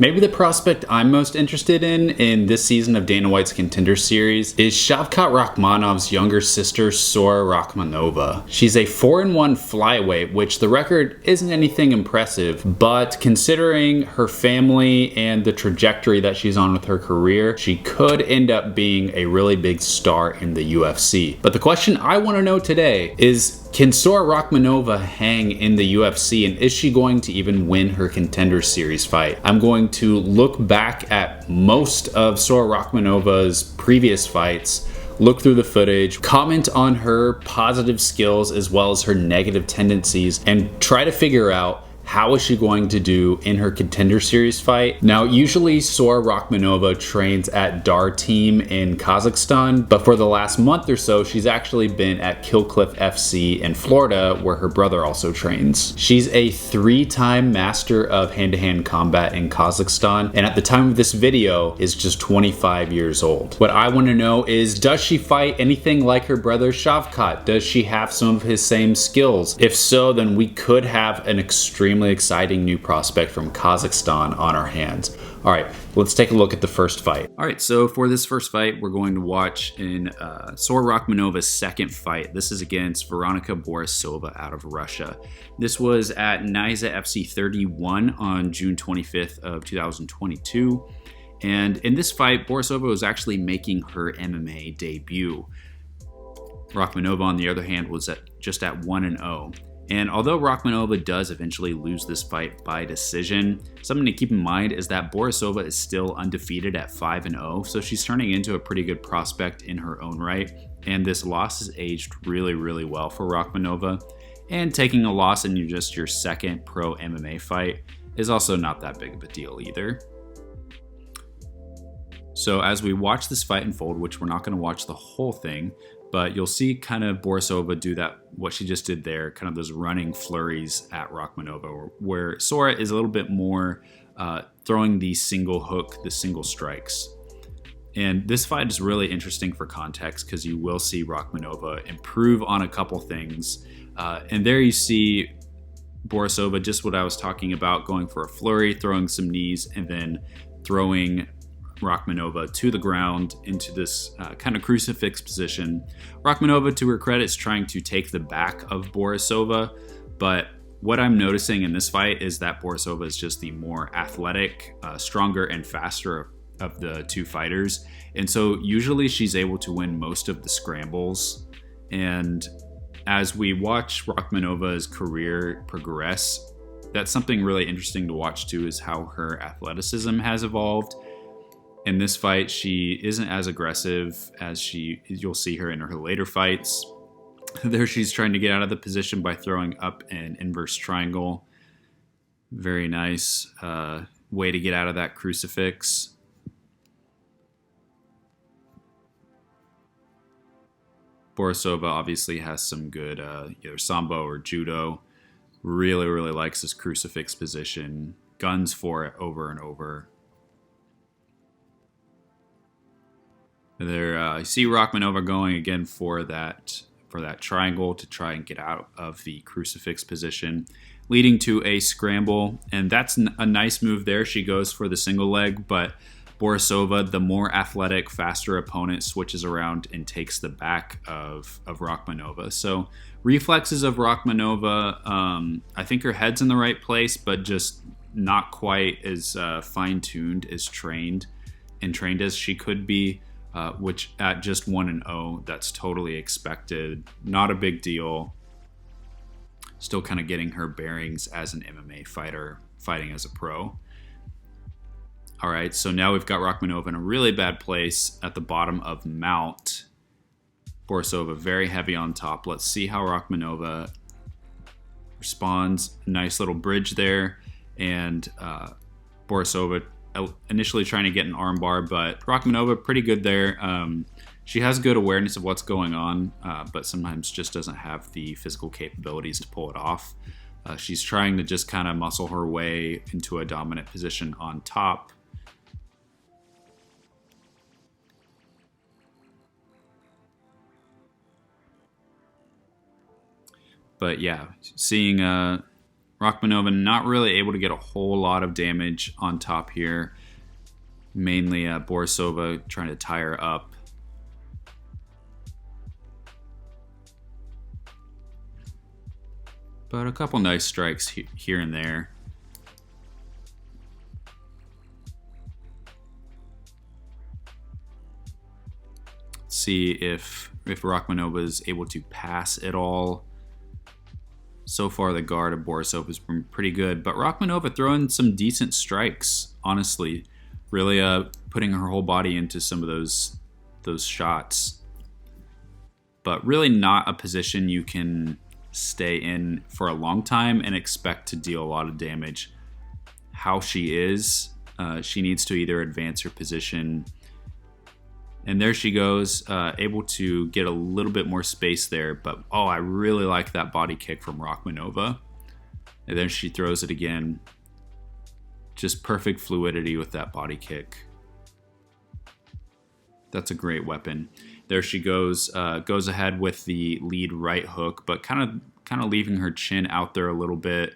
Maybe the prospect I'm most interested in this season of Dana White's Contender Series is Shavkat Rakhmonov's younger sister, Sora Rakhmonova. She's a 4-1 flyweight, which the record isn't anything impressive, but considering her family and the trajectory that she's on with her career, she could end up being a really big star in the UFC. But the question I want to know today is, can Sora Rakhmonova hang in the UFC, and is she going to even win her Contender Series fight? I'm going to look back at most of Sora Rakhmonova's previous fights, look through the footage, comment on her positive skills as well as her negative tendencies, and try to figure out how is she going to do in her Contender Series fight. Now, usually Sora Rakhmonova trains at Dar Team in Kazakhstan, but for the last month or so, she's actually been at Killcliff FC in Florida, where her brother also trains. She's a 3-time master of hand-to-hand combat in Kazakhstan, and at the time of this video is just 25 years old. What I want to know is, does she fight anything like her brother Shavkat? Does she have some of his same skills? If so, then we could have an extremely exciting new prospect from Kazakhstan on our hands. All right, let's take a look at the first fight. All right, so for this first fight, we're going to watch in Sora Rakhmonova's second fight. This is against Veronika Borisova out of Russia. This was at Nysa FC 31 on June 25th of 2022. And in this fight, Borisova was actually making her MMA debut. Rakhmonova, on the other hand, was just at 1-0. And although Rakhmonova does eventually lose this fight by decision, something to keep in mind is that Borisova is still undefeated at 5-0, so she's turning into a pretty good prospect in her own right. And this loss has aged really, really well for Rakhmonova. And taking a loss in just your second pro MMA fight is also not that big of a deal either. So as we watch this fight unfold, which we're not going to watch the whole thing, but you'll see kind of Borisova do what she just did there, kind of those running flurries at Rakhmonova, where Sora is a little bit more throwing the single hook, the single strikes. And this fight is really interesting for context because you will see Rakhmonova improve on a couple things. And there you see Borisova, just what I was talking about, going for a flurry, throwing some knees, and then throwing Rakhmonova to the ground into this kind of crucifix position. Rakhmonova, to her credit, is trying to take the back of Borisova, but what I'm noticing in this fight is that Borisova is just the more athletic, stronger, and faster of the two fighters, and so usually she's able to win most of the scrambles. And as we watch Rakhmonova's career progress, that's something really interesting to watch too, is how her athleticism has evolved. In this fight, she isn't as aggressive as you'll see her in her later fights. There she's trying to get out of the position by throwing up an inverse triangle. Very nice way to get out of that crucifix. Borisova obviously has some good either sambo or judo. Really, really likes this crucifix position. Guns for it over and over. There, you see Rakhmonova going again for that triangle to try and get out of the crucifix position, leading to a scramble. And that's a nice move there. She goes for the single leg, but Borisova, the more athletic, faster opponent, switches around and takes the back of Rakhmonova. So reflexes of Rakhmonova, I think her head's in the right place, but just not quite as fine-tuned as trained as she could be. Which at just 1-0, that's totally expected. Not a big deal. Still kind of getting her bearings as an MMA fighter, fighting as a pro. All right, so now we've got Rakhmonova in a really bad place at the bottom of mount. Borisova very heavy on top. Let's see how Rakhmonova responds. Nice little bridge there. And Borisova initially trying to get an armbar, but Rakhmonova pretty good there. She has good awareness of what's going on, but sometimes just doesn't have the physical capabilities to pull it off. She's trying to just kind of muscle her way into a dominant position on top. But yeah, seeing Rakhmonova not really able to get a whole lot of damage on top here. Mainly Borisova trying to tie her up. But a couple nice strikes here and there. Let's see if Rakhmonova is able to pass at all. So far, the guard of Borisova has been pretty good, but Rakhmonova throwing some decent strikes, honestly. Really putting her whole body into some of those shots. But really not a position you can stay in for a long time and expect to deal a lot of damage. How she is, she needs to either advance her position. And there she goes, able to get a little bit more space there. But, oh, I really like that body kick from Rakhmonova. And then she throws it again. Just perfect fluidity with that body kick. That's a great weapon. There she goes ahead with the lead right hook, but kind of leaving her chin out there a little bit.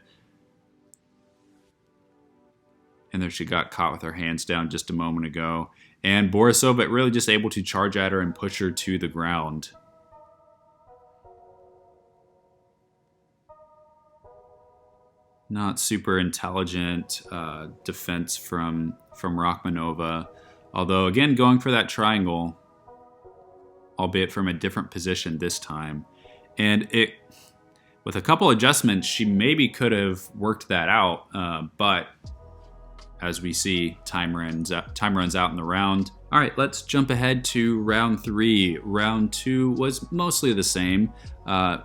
And there she got caught with her hands down just a moment ago. And Borisova really just able to charge at her and push her to the ground. Not super intelligent defense from Rakhmonova. Although, again, going for that triangle, albeit from a different position this time. And with a couple adjustments, she maybe could have worked that out, but as we see, time runs out in the round. All right, let's jump ahead to round 3. Round 2 was mostly the same.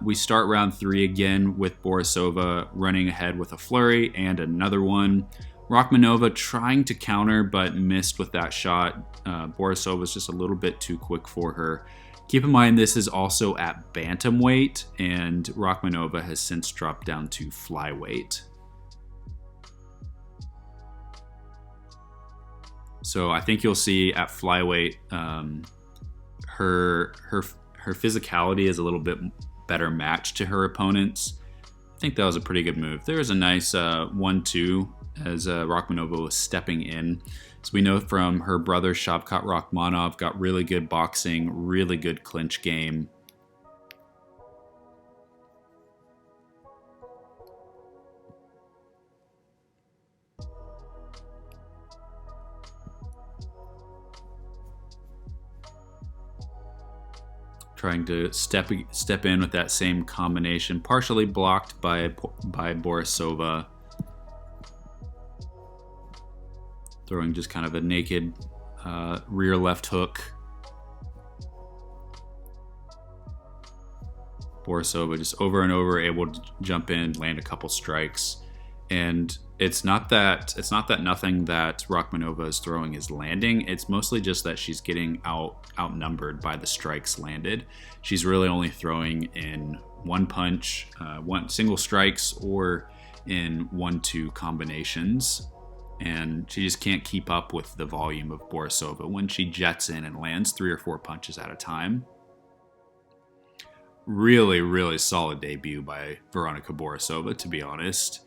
We start round 3 again with Borisova running ahead with a flurry and another one. Rakhmonova trying to counter but missed with that shot. Borisova was just a little bit too quick for her. Keep in mind this is also at bantamweight, and Rakhmonova has since dropped down to flyweight. So I think you'll see at flyweight, her physicality is a little bit better matched to her opponents. I think that was a pretty good move. There was a nice 1-2 as Rakhmonova was stepping in. So we know from her brother Shavkat Rakhmonov, got really good boxing, really good clinch game. Trying to step in with that same combination, partially blocked by Borisova. Throwing just kind of a naked rear left hook. Borisova just over and over able to jump in, land a couple strikes. And it's not that nothing that Rakhmonova is throwing is landing. It's mostly just that she's getting outnumbered by the strikes landed. She's really only throwing in one punch, one single strikes, or in 1-2 combinations. And she just can't keep up with the volume of Borisova when she jets in and lands 3 or 4 punches at a time. Really, really solid debut by Veronika Borisova, to be honest.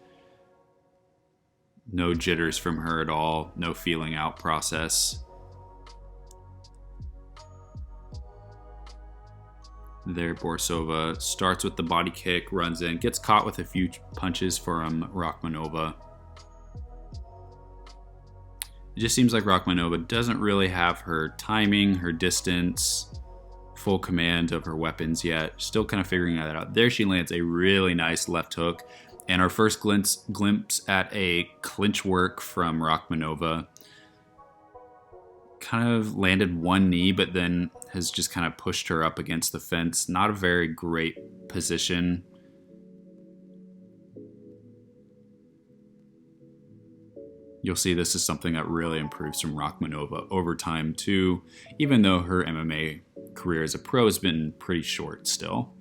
No jitters from her at all. No feeling out process. There, Borisova starts with the body kick, runs in, gets caught with a few punches from Rakhmonova. It just seems like Rakhmonova doesn't really have her timing, her distance, full command of her weapons yet. Still kind of figuring that out. There she lands a really nice left hook. And our first glimpse at a clinch work from Rakhmonova. Kind of landed one knee, but then has just kind of pushed her up against the fence. Not a very great position. You'll see this is something that really improves from Rakhmonova over time too, even though her MMA career as a pro has been pretty short still.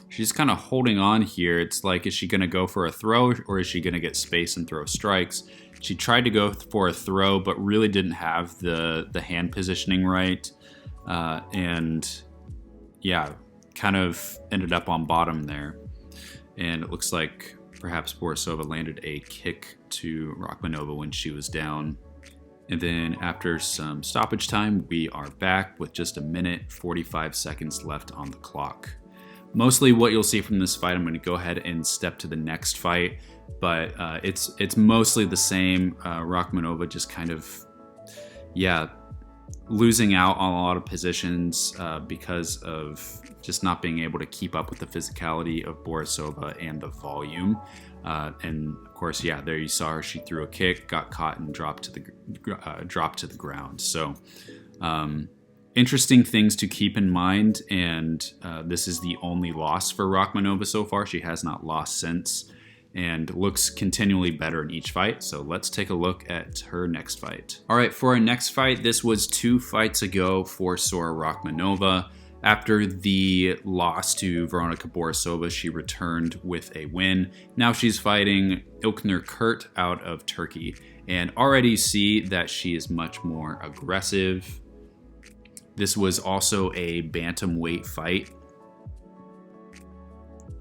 She's kind of holding on here. It's like, is she going to go for a throw or is she going to get space and throw strikes? She tried to go for a throw, but really didn't have the hand positioning right. And yeah, kind of ended up on bottom there. And it looks like perhaps Borisova landed a kick to Rakhmonova when she was down. And then after some stoppage time, we are back with just 1:45 minutes left on the clock. Mostly what you'll see from this fight, I'm going to go ahead and step to the next fight, but it's mostly the same. Rakhmonova just kind of, losing out on a lot of positions because of just not being able to keep up with the physicality of Borisova and the volume. And of course, there you saw her. She threw a kick, got caught, and dropped to the ground. So interesting things to keep in mind. And this is the only loss for Rakhmonova so far. She has not lost since, and looks continually better in each fight. So let's take a look at her next fight. All right, for our next fight, this was 2 fights ago for Sora Rakhmonova. After the loss to Veronika Borisova, she returned with a win. Now she's fighting İlknur Kurt out of Turkey, and already see that she is much more aggressive. This was also a bantamweight fight,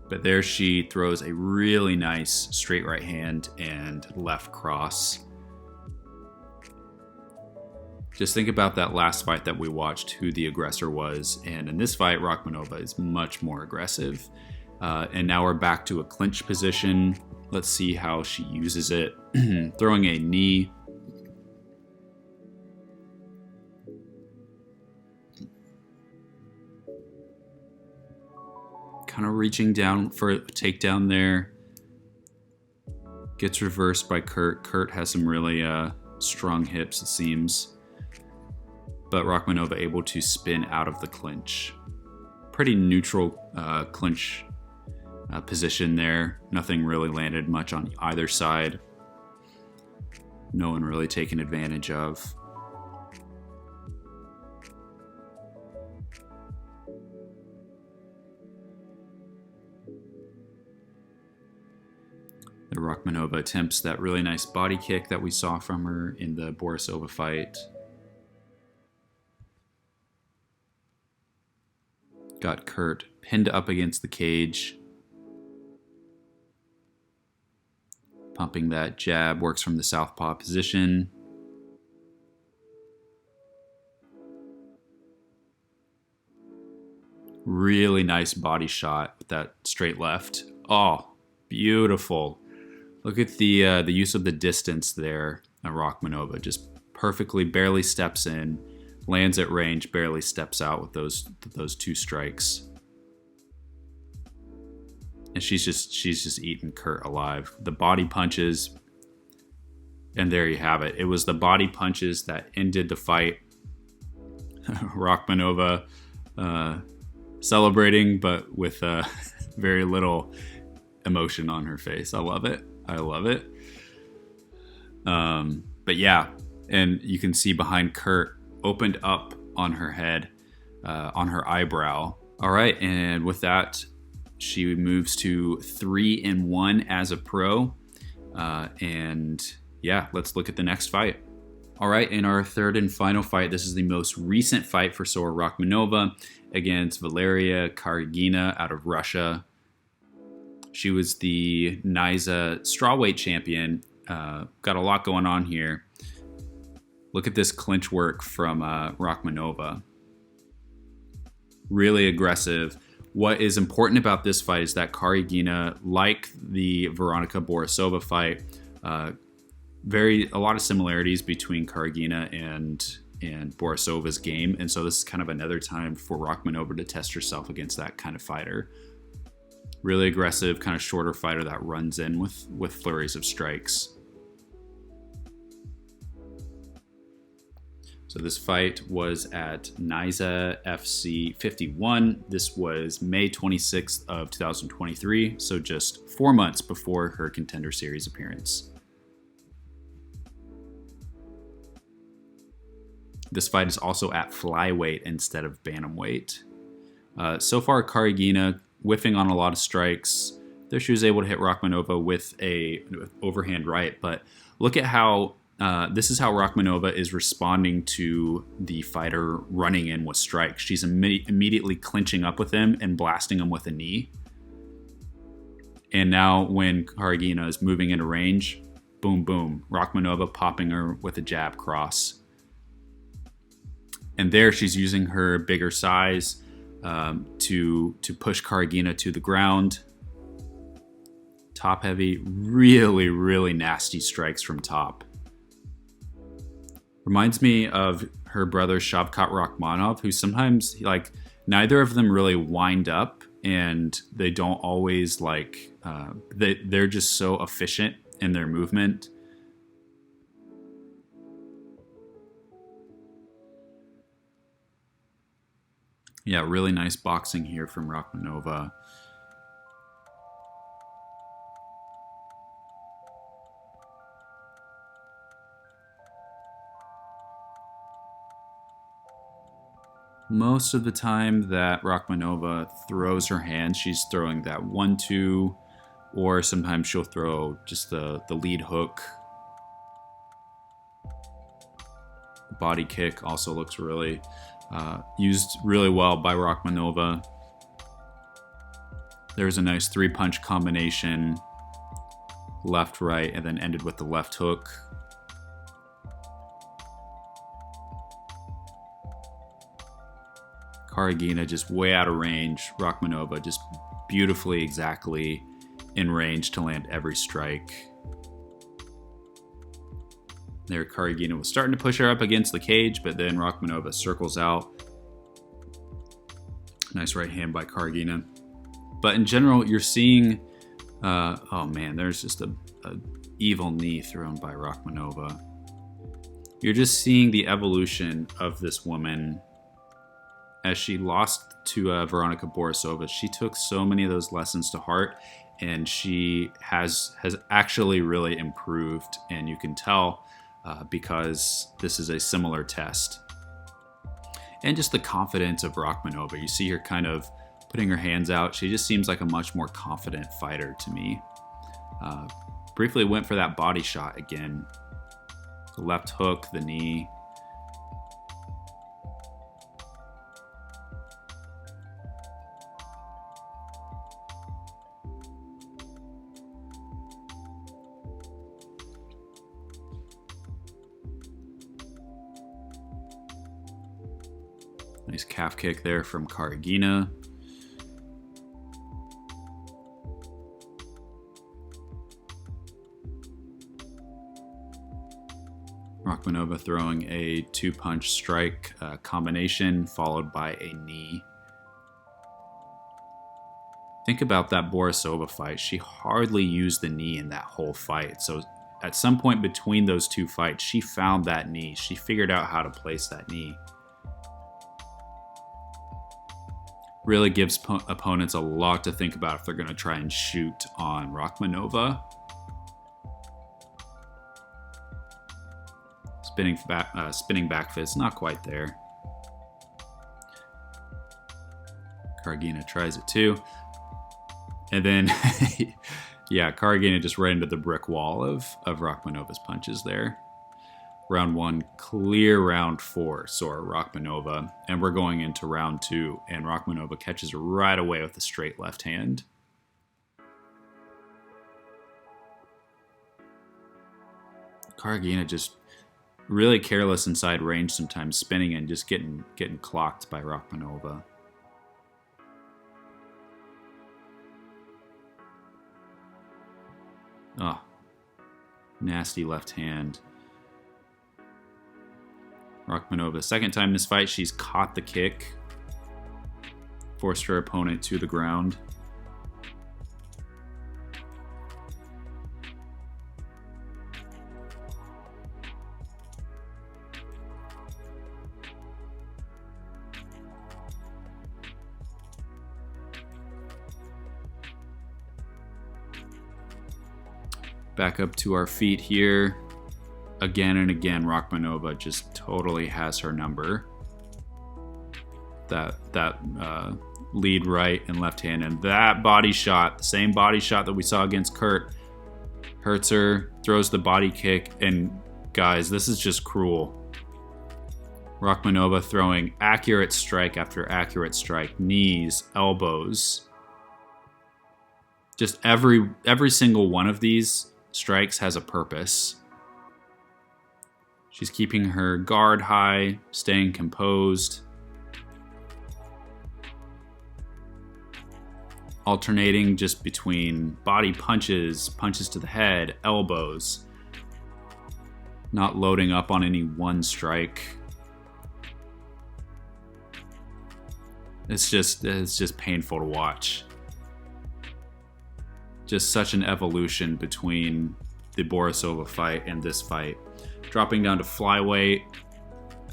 but there she throws a really nice straight right hand and left cross. Just think about that last fight that we watched, who the aggressor was. And in this fight, Rakhmonova is much more aggressive. And now we're back to a clinch position. Let's see how she uses it. Throwing a knee. Kind of reaching down for a takedown there. Gets reversed by Kurt. Kurt has some really strong hips, it seems. But Rakhmonova able to spin out of the clinch. Pretty neutral clinch position there. Nothing really landed much on either side. No one really taken advantage of. The Rakhmonova attempts that really nice body kick that we saw from her in the Borisova fight. Got Kurt pinned up against the cage. Pumping that jab, works from the southpaw position. Really nice body shot with that straight left. Oh, beautiful. Look at the use of the distance there. Rakhmonova just perfectly, barely steps in. Lands at range, barely steps out with those 2 strikes. And she's just eating Kurt alive. The body punches, and there you have it. It was the body punches that ended the fight. Rakhmonova celebrating, but with very little emotion on her face. I love it. I love it. But yeah, and you can see behind Kurt, opened up on her head, on her eyebrow. All right, and with that, she moves to 3-1 as a pro. And yeah, let's look at the next fight. All right, in our third and final fight, this is the most recent fight for Sora Rakhmonova against Valeria Karagina out of Russia. She was the NYSA strawweight champion. Got a lot going on here. Look at this clinch work from Rakhmonova. Really aggressive. What is important about this fight is that Karagina, like the Veronika Borisova fight, a lot of similarities between Karagina and Borisova's game, and so this is kind of another time for Rakhmonova to test herself against that kind of fighter. Really aggressive, kind of shorter fighter that runs in with flurries of strikes. So this fight was at NYSA FC 51. This was May 26th of 2023, so just 4 months before her Contender Series appearance. This fight is also at flyweight instead of bantamweight. So far, Karagina whiffing on a lot of strikes. There she was able to hit Rakhmonova with a overhand right, but look at how This is how Rakhmonova is responding to the fighter running in with strikes. She's immediately clinching up with him and blasting him with a knee. And now when Karagina is moving into range, boom, boom, Rakhmonova popping her with a jab cross. And there she's using her bigger size to push Karagina to the ground. Top heavy, really, really nasty strikes from top. Reminds me of her brother Shavkat Rakhmonov, who sometimes, like, neither of them really wind up, and they don't always, like, they're just so efficient in their movement. Yeah, really nice boxing here from Rakhmonova. Most of the time that Rakhmonova throws her hands, she's throwing that 1-2, or sometimes she'll throw just the lead hook. Body kick also looks really used really well by Rakhmonova. There's a nice 3-punch combination, left, right, and then ended with the left hook. Karagina just way out of range. Rakhmonova just beautifully exactly in range to land every strike. There, Karagina was starting to push her up against the cage, but then Rakhmonova circles out. Nice right hand by Karagina. But in general, you're seeing, oh man, there's just a evil knee thrown by Rakhmonova. You're just seeing the evolution of this woman. As she lost to Veronica Borisova, she took so many of those lessons to heart, and she has actually really improved, and you can tell because this is a similar test. And just the confidence of Rakhmonova. You see her kind of putting her hands out. She just seems like a much more confident fighter to me. Briefly went for that body shot again. The left hook, the knee. Nice calf kick there from Karagina. Rakhmonova throwing a 2-punch strike combination followed by a knee. Think about that Borisova fight. She hardly used the knee in that whole fight. So at some point between those two fights, she found that knee. She figured out how to place that knee. Really gives opponents a lot to think about if they're going to try and shoot on Rakhmonova. Spinning back fist, not quite there. Karagina tries it too. And then, yeah, Karagina just right into the brick wall of Rakhmonova's punches there. Round 1, clear round 4, Sora Rakhmonova. And we're going into round 2, and Rakhmonova catches her right away with a straight left hand. Karagina just really careless inside range sometimes, spinning and just getting clocked by Rakhmonova. Oh, nasty left hand. Rakhmonova, second time in this fight, she's caught the kick. Forced her opponent to the ground. Back up to our feet here. Again and again, Rakhmonova just totally has her number. That lead right and left hand, and that body shot, the same body shot that we saw against Kurt, hurts her, throws the body kick, and Guys, this is just cruel. Rakhmonova throwing accurate strike after accurate strike. Knees, elbows. Just every single one of these strikes has a purpose. She's keeping her guard high, staying composed. Alternating just between body punches, punches to the head, elbows. Not loading up on any one strike. It's just painful to watch. Just such an evolution between the Borisova fight and this fight. Dropping down to flyweight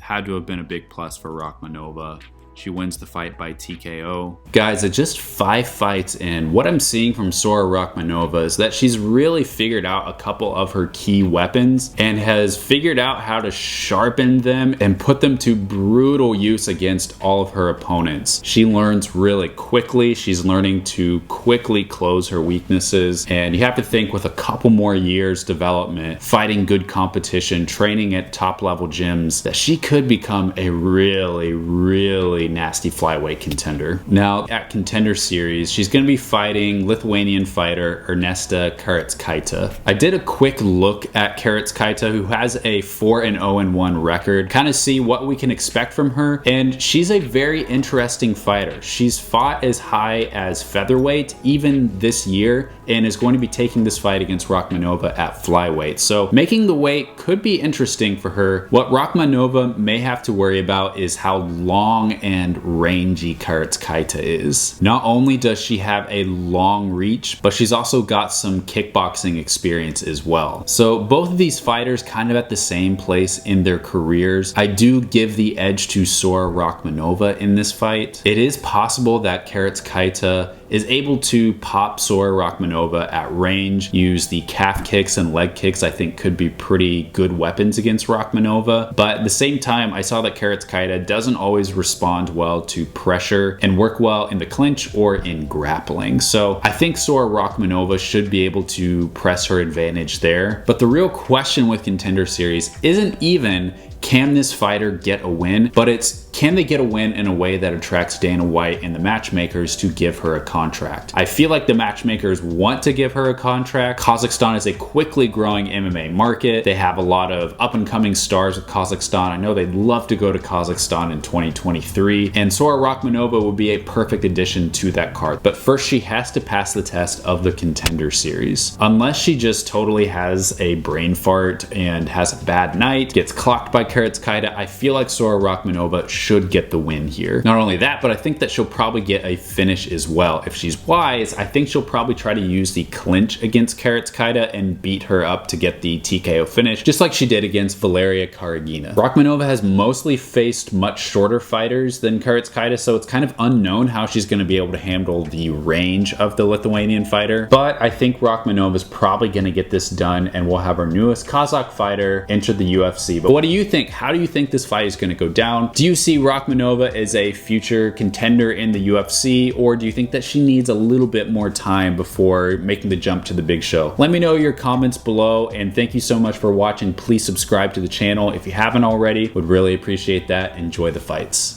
had to have been a big plus for Rakhmonova. She wins the fight by TKO. Guys, at just 5 fights in, what I'm seeing from Sora Rakhmonova is that she's really figured out a couple of her key weapons and has figured out how to sharpen them and put them to brutal use against all of her opponents. She learns really quickly. She's learning to quickly close her weaknesses. And you have to think with a couple more years development, fighting good competition, training at top level gyms, that she could become a really nasty flyweight contender. Now at Contender Series, she's going to be fighting Lithuanian fighter Ernesta Kareckaite. I did a quick look at Kareckaite, who has a 4-0-1 record, kind of see what we can expect from her, and she's a very interesting fighter. She's fought as high as featherweight even this year and is going to be taking this fight against Rakhmonova at flyweight. So making the weight could be interesting for her. What Rakhmonova may have to worry about is how long and rangy Kareckaite is. Not only does she have a long reach, but she's also got some kickboxing experience as well. So both of these fighters kind of at the same place in their careers. I do give the edge to Sora Rakhmonova in this fight. It is possible that Kareckaite is able to pop Sora Rakhmonova at range, use the calf kicks and leg kicks. I think could be pretty good weapons against Rakhmonova. But at the same time, I saw that Kareckaite doesn't always respond well to pressure and work well in the clinch or in grappling. So I think Sora Rakhmonova should be able to press her advantage there. But the real question with Contender Series isn't even can this fighter get a win, but it's can they get a win in a way that attracts Dana White and the matchmakers to give her a contract. I feel like the matchmakers want to give her a contract. Kazakhstan is a quickly growing MMA market. They have a lot of up and coming stars with Kazakhstan. I know they'd love to go to Kazakhstan in 2023, and Sora Rakhmonova would be a perfect addition to that card. But first she has to pass the test of the Contender Series. Unless she just totally has a brain fart and has a bad night, gets clocked by Kareckaite, I feel like Sora Rakhmonova should get the win here. Not only that, but I think that she'll probably get a finish as well. If she's wise, I think she'll probably try to use the clinch against Kareckaite and beat her up to get the TKO finish, just like she did against Valeria Karagina. Rakhmonova has mostly faced much shorter fighters than Kareckaite, so it's kind of unknown how she's going to be able to handle the range of the Lithuanian fighter. But I think Rakhmonova is probably going to get this done, and we'll have our newest Kazakh fighter enter the UFC. But what do you think? How do you think this fight is going to go down? Do you see Rakhmonova as a future contender in the UFC, or do you think that she needs a little bit more time before making the jump to the big show? Let me know your comments below, and thank you so much for watching. Please subscribe to the channel if you haven't already. Would really appreciate that. Enjoy the fights.